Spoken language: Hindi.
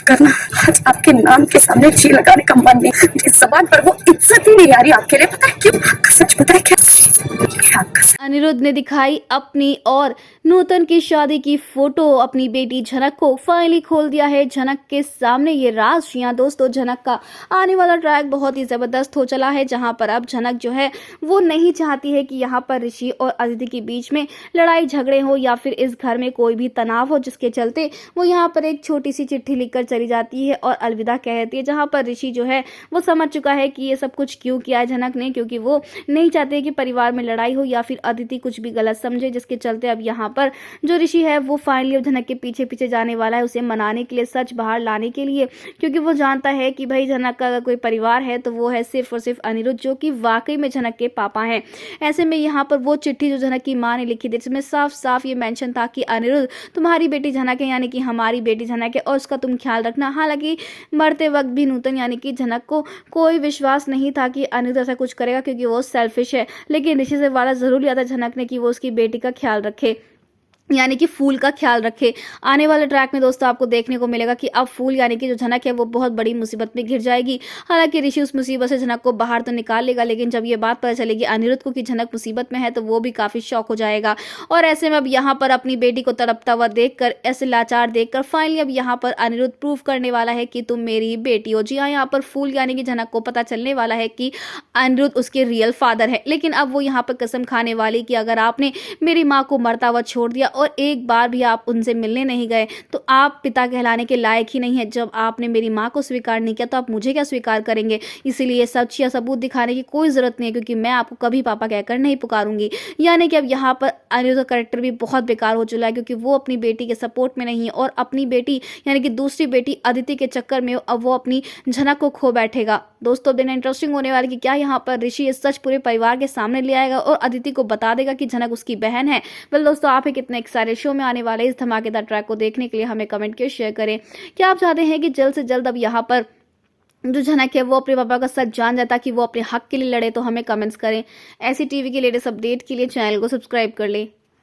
करना, आज आपके नाम के सामने जी लगाने का मन नहीं, मेरी जबान पर वो इज्जत ही नहीं आ रही आपके लिए। पता है क्यों? आपका सच पता है क्या? आपका सच। अनिरुद्ध ने दिखाई अपनी और नूतन की शादी की फोटो। अपनी बेटी झनक को फाइनली खोल दिया है झनक के सामने ये राज। जी हाँ दोस्तों, झनक का आने वाला ट्रैक बहुत ही जबरदस्त हो चला है, जहां पर अब झनक जो है वो नहीं चाहती है कि यहाँ पर ऋषि और अदिति के बीच में लड़ाई झगड़े हो या फिर इस घर में कोई भी तनाव हो, जिसके चलते वो यहाँ पर एक छोटी सी चिट्ठी लिखकर चली जाती है और अलविदा कह देती है। जहाँ पर ऋषि जो है वो समझ चुका है कि ये सब कुछ क्यों किया है झनक ने, क्योंकि वो नहीं चाहते कि परिवार में लड़ाई हो या फिर अदिति कुछ भी गलत समझे, जिसके चलते अब यहाँ पर जो ऋषि है वो फाइनली अब झनक के पीछे पीछे जाने वाला है, उसे मनाने के लिए, सच बाहर लाने के लिए, क्योंकि वो जानता है कि भाई झनक का अगर कोई परिवार है तो वो है सिर्फ और सिर्फ अनिरुद्ध, जो कि वाकई में झनक के पापा हैं। ऐसे में यहाँ पर वो चिट्ठी जो झनक की माँ ने लिखी थी, जिसमें साफ साफ ये मेंशन था कि अनिरुद्ध तुम्हारी बेटी झनक है, यानी कि हमारी बेटी झनक है और उसका तुम ख्याल रखना। हालांकि मरते वक्त भी नूतन यानी कि झनक को कोई विश्वास नहीं था कि अनिरुद्ध ऐसा कुछ करेगा, क्योंकि वो सेल्फिश है, लेकिन ऋषि से वादा जरूर लिया था झनक ने कि वो उसकी बेटी का ख्याल रखे, यानी कि फूल का ख्याल रखे। आने वाले ट्रैक में दोस्तों आपको देखने को मिलेगा कि अब फूल यानी कि जो झनक है वो बहुत बड़ी मुसीबत में घिर जाएगी। हालांकि ऋषि उस मुसीबत से झनक को बाहर तो निकाल लेगा, लेकिन जब ये बात पता चलेगी अनिरुद्ध को कि झनक मुसीबत में है तो वो भी काफी शॉक हो जाएगा। और ऐसे में अब यहाँ पर अपनी बेटी को तड़पता हुआ देखकर, ऐसे लाचार देखकर फाइनली अब यहाँ पर अनिरुद्ध प्रूव करने वाला है कि तुम मेरी बेटी हो। जी हाँ, यहाँ पर फूल यानी कि झनक को पता चलने वाला है कि अनिरुद्ध उसके रियल फादर है, लेकिन अब वो यहाँ पर कसम खाने वाली कि अगर आपने मेरी माँ को मरता हुआ छोड़ दिया और एक बार भी आप उनसे मिलने नहीं गए तो आप पिता कहलाने के लायक ही नहीं है। जब आपने मेरी माँ को स्वीकार नहीं किया तो आप मुझे क्या स्वीकार करेंगे? इसीलिए सच या सबूत दिखाने की कोई जरूरत नहीं है, क्योंकि मैं आपको कभी पापा कहकर नहीं पुकारूंगी। यानी कि अब यहाँ पर अनिरुद्ध का कैरेक्टर भी बहुत बेकार हो चुका है, क्योंकि वो अपनी बेटी के सपोर्ट में नहीं है और अपनी बेटी यानी कि दूसरी बेटी अदिति के चक्कर में अब वो अपनी झनक को खो बैठेगा। दोस्तों दिन इंटरेस्टिंग होने वाली कि क्या यहाँ पर ऋषि ये सच पूरे परिवार के सामने ले आएगा और अदिति को बता देगा कि झनक उसकी बहन है। वेल दोस्तों, आप कितने एक्साइटेड शो में आने वाले इस धमाकेदार ट्रैक को देखने के लिए हमें कमेंट के शेयर करें। क्या आप चाहते हैं कि जल्द से जल्द अब यहाँ पर जो झनक है वो अपने पापा का सच जान जाता कि वो अपने हक के लिए लड़े? तो हमें कमेंट्स करें। ऐसी टीवी के लेटेस्ट अपडेट के लिए चैनल को सब्सक्राइब कर लें।